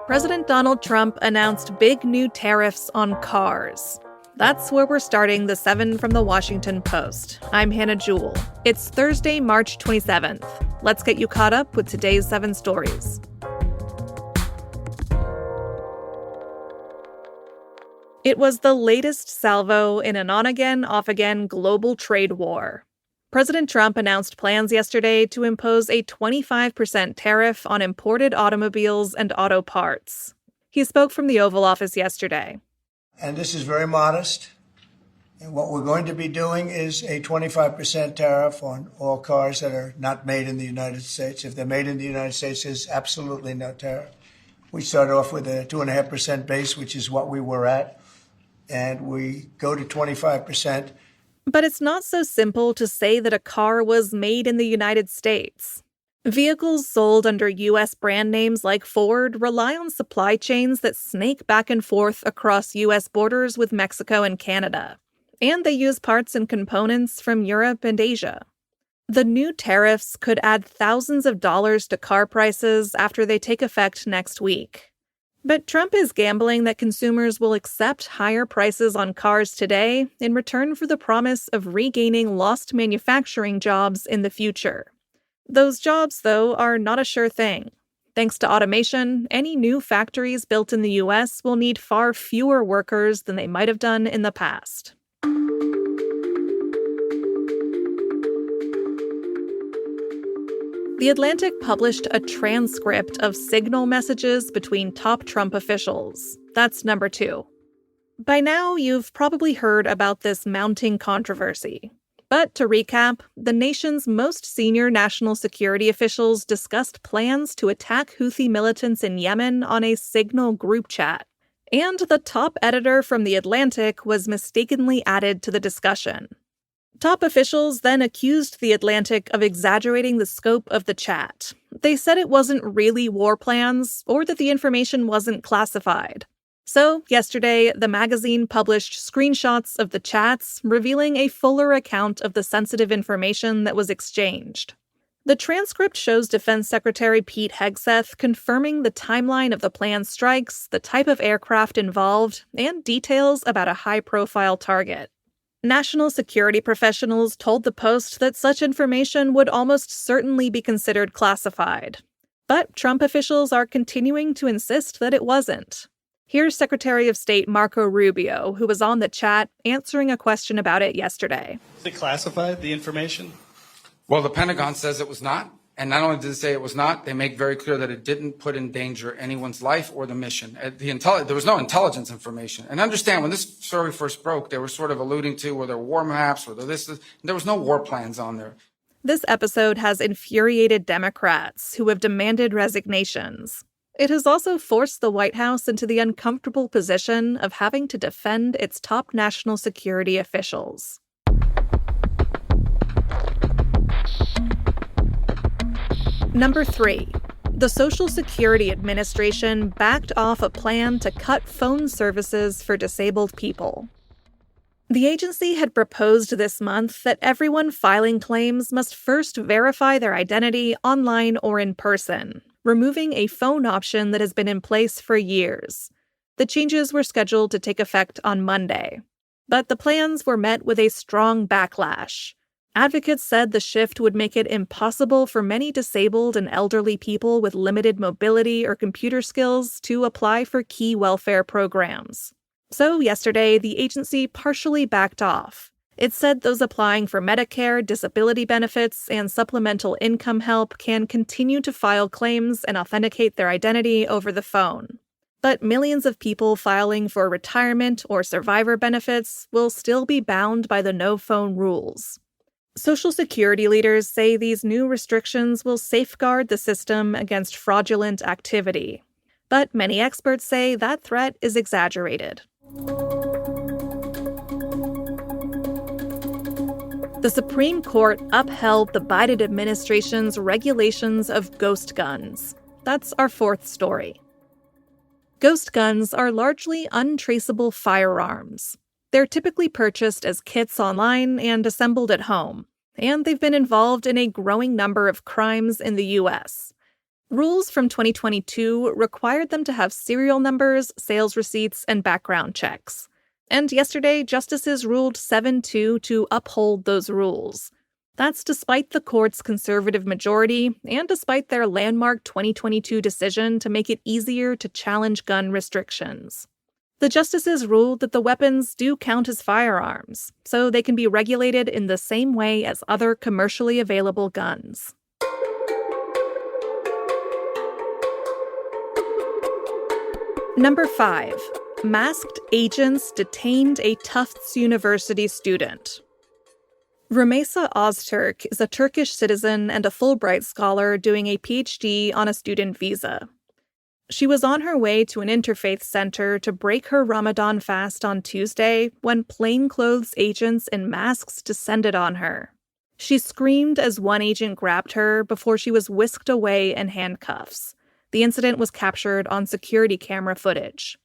President Donald Trump announced big new tariffs on cars. That's where we're starting the 7 from the Washington Post. I'm Hannah Jewell. It's Thursday, March 27th. Let's get you caught up with today's 7 stories. It was the latest salvo in an on-again, off-again global trade war. President Trump announced plans yesterday to impose a 25% tariff on imported automobiles and auto parts. He spoke from the Oval Office yesterday. And this is very modest. And what we're going to be doing is a 25% tariff on all cars that are not made in the United States. If they're made in the United States, there's absolutely no tariff. We start off with a 2.5% base, which is what we were at, and we go to 25%. But it's not so simple to say that a car was made in the United States. Vehicles sold under U.S. brand names like Ford rely on supply chains that snake back and forth across U.S. borders with Mexico and Canada. And they use parts and components from Europe and Asia. The new tariffs could add thousands of dollars to car prices after they take effect next week. But Trump is gambling that consumers will accept higher prices on cars today in return for the promise of regaining lost manufacturing jobs in the future. Those jobs, though, are not a sure thing. Thanks to automation, any new factories built in the U.S. will need far fewer workers than they might have done in the past. The Atlantic published a transcript of signal messages between top Trump officials. That's number 2. By now, you've probably heard about this mounting controversy. But to recap, the nation's most senior national security officials discussed plans to attack Houthi militants in Yemen on a Signal group chat. And the top editor from The Atlantic was mistakenly added to the discussion. Top officials then accused The Atlantic of exaggerating the scope of the chat. They said it wasn't really war plans, or that the information wasn't classified. So, yesterday, the magazine published screenshots of the chats, revealing a fuller account of the sensitive information that was exchanged. The transcript shows Defense Secretary Pete Hegseth confirming the timeline of the planned strikes, the type of aircraft involved, and details about a high-profile target. National security professionals told the Post that such information would almost certainly be considered classified. But Trump officials are continuing to insist that it wasn't. Here's Secretary of State Marco Rubio, who was on the chat, answering a question about it yesterday. Is it classified, the information? Well, the Pentagon says it was not. And not only did it say it was not, they make very clear that it didn't put in danger anyone's life or the mission. There was no intelligence information. And understand, when this story first broke, they were sort of alluding to whether war maps, whether there was no war plans on there. This episode has infuriated Democrats who have demanded resignations. It has also forced the White House into the uncomfortable position of having to defend its top national security officials. Number 3. The Social Security Administration backed off a plan to cut phone services for disabled people. The agency had proposed this month that everyone filing claims must first verify their identity online or in person, removing a phone option that has been in place for years. The changes were scheduled to take effect on Monday. But the plans were met with a strong backlash. Advocates said the shift would make it impossible for many disabled and elderly people with limited mobility or computer skills to apply for key welfare programs. So yesterday, the agency partially backed off. It said those applying for Medicare, disability benefits, and supplemental income help can continue to file claims and authenticate their identity over the phone. But millions of people filing for retirement or survivor benefits will still be bound by the no-phone rules. Social Security leaders say these new restrictions will safeguard the system against fraudulent activity. But many experts say that threat is exaggerated. The Supreme Court upheld the Biden administration's regulations of ghost guns. That's our 4th story. Ghost guns are largely untraceable firearms. They're typically purchased as kits online and assembled at home, and they've been involved in a growing number of crimes in the U.S. Rules from 2022 required them to have serial numbers, sales receipts, and background checks. And yesterday, justices ruled 7-2 to uphold those rules. That's despite the court's conservative majority and despite their landmark 2022 decision to make it easier to challenge gun restrictions. The justices ruled that the weapons do count as firearms, so they can be regulated in the same way as other commercially available guns. Number 5. Masked agents detained a Tufts University student. Rumeysa Ozturk is a Turkish citizen and a Fulbright scholar doing a PhD on a student visa. She was on her way to an interfaith center to break her Ramadan fast on Tuesday when plainclothes agents in masks descended on her. She screamed as one agent grabbed her before she was whisked away in handcuffs. The incident was captured on security camera footage.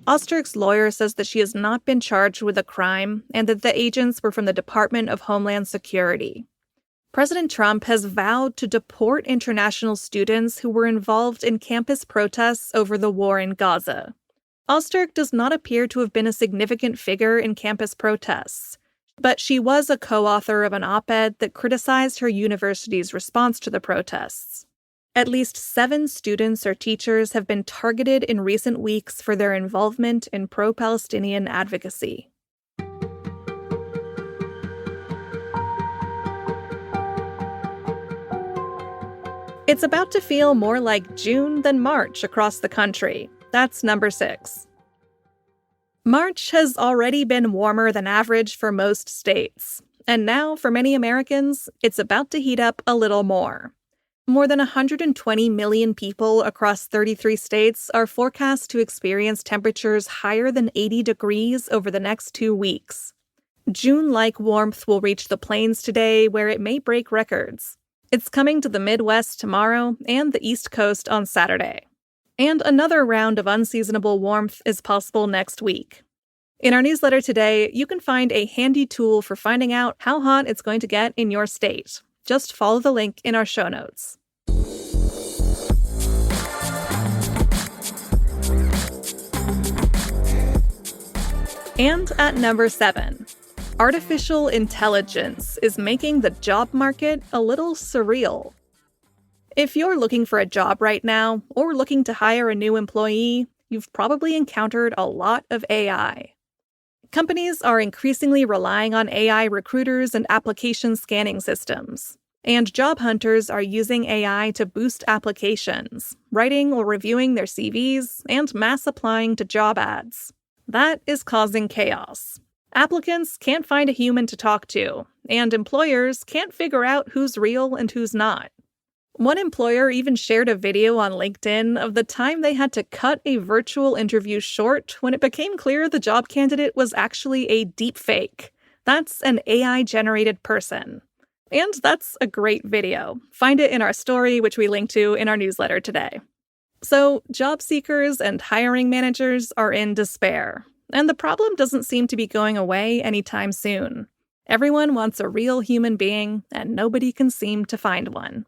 Ozturk's lawyer says that she has not been charged with a crime and that the agents were from the Department of Homeland Security. President Trump has vowed to deport international students who were involved in campus protests over the war in Gaza. Ozturk does not appear to have been a significant figure in campus protests, but she was a co-author of an op-ed that criticized her university's response to the protests. At least 7 students or teachers have been targeted in recent weeks for their involvement in pro-Palestinian advocacy. It's about to feel more like June than March across the country. That's number 6. March has already been warmer than average for most states, and now, for many Americans, it's about to heat up a little more. More than 120 million people across 33 states are forecast to experience temperatures higher than 80 degrees over the next 2 weeks. June-like warmth will reach the plains today, where it may break records. It's coming to the Midwest tomorrow and the East Coast on Saturday. And another round of unseasonable warmth is possible next week. In our newsletter today, you can find a handy tool for finding out how hot it's going to get in your state. Just follow the link in our show notes. And at number 7, artificial intelligence is making the job market a little surreal. If you're looking for a job right now, or looking to hire a new employee, you've probably encountered a lot of AI. Companies are increasingly relying on AI recruiters and application scanning systems, and job hunters are using AI to boost applications, writing or reviewing their CVs, and mass applying to job ads. That is causing chaos. Applicants can't find a human to talk to, and employers can't figure out who's real and who's not. One employer even shared a video on LinkedIn of the time they had to cut a virtual interview short when it became clear the job candidate was actually a deepfake. That's an AI-generated person. And that's a great video. Find it in our story, which we link to in our newsletter today. So, job seekers and hiring managers are in despair. And the problem doesn't seem to be going away anytime soon. Everyone wants a real human being, and nobody can seem to find one.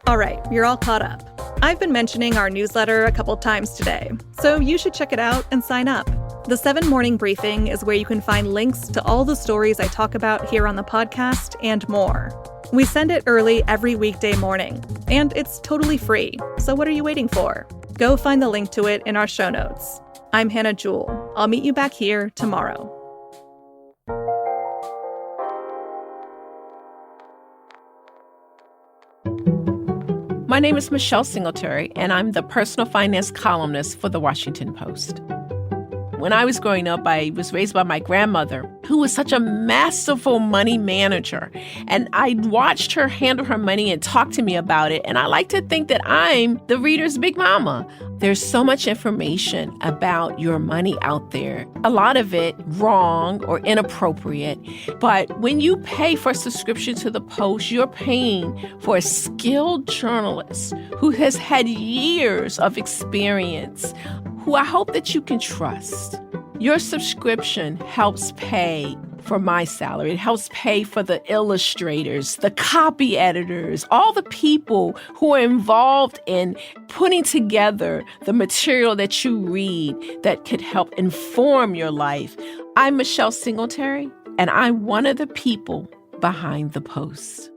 All right, you're all caught up. I've been mentioning our newsletter a couple times today, so you should check it out and sign up. The 7 Morning Briefing is where you can find links to all the stories I talk about here on the podcast and more. We send it early every weekday morning, and it's totally free, so what are you waiting for? Go find the link to it in our show notes. I'm Hannah Jewell. I'll meet you back here tomorrow. My name is Michelle Singletary, and I'm the personal finance columnist for The Washington Post. When I was growing up, I was raised by my grandmother, who was such a masterful money manager. And I watched her handle her money and talk to me about it. And I like to think that I'm the reader's big mama. There's so much information about your money out there, a lot of it wrong or inappropriate. But when you pay for a subscription to the Post, you're paying for a skilled journalist who has had years of experience, who I hope that you can trust. Your subscription helps pay for my salary. It helps pay for the illustrators, the copy editors, all the people who are involved in putting together the material that you read that could help inform your life. I'm Michelle Singletary, and I'm one of the people behind the Post.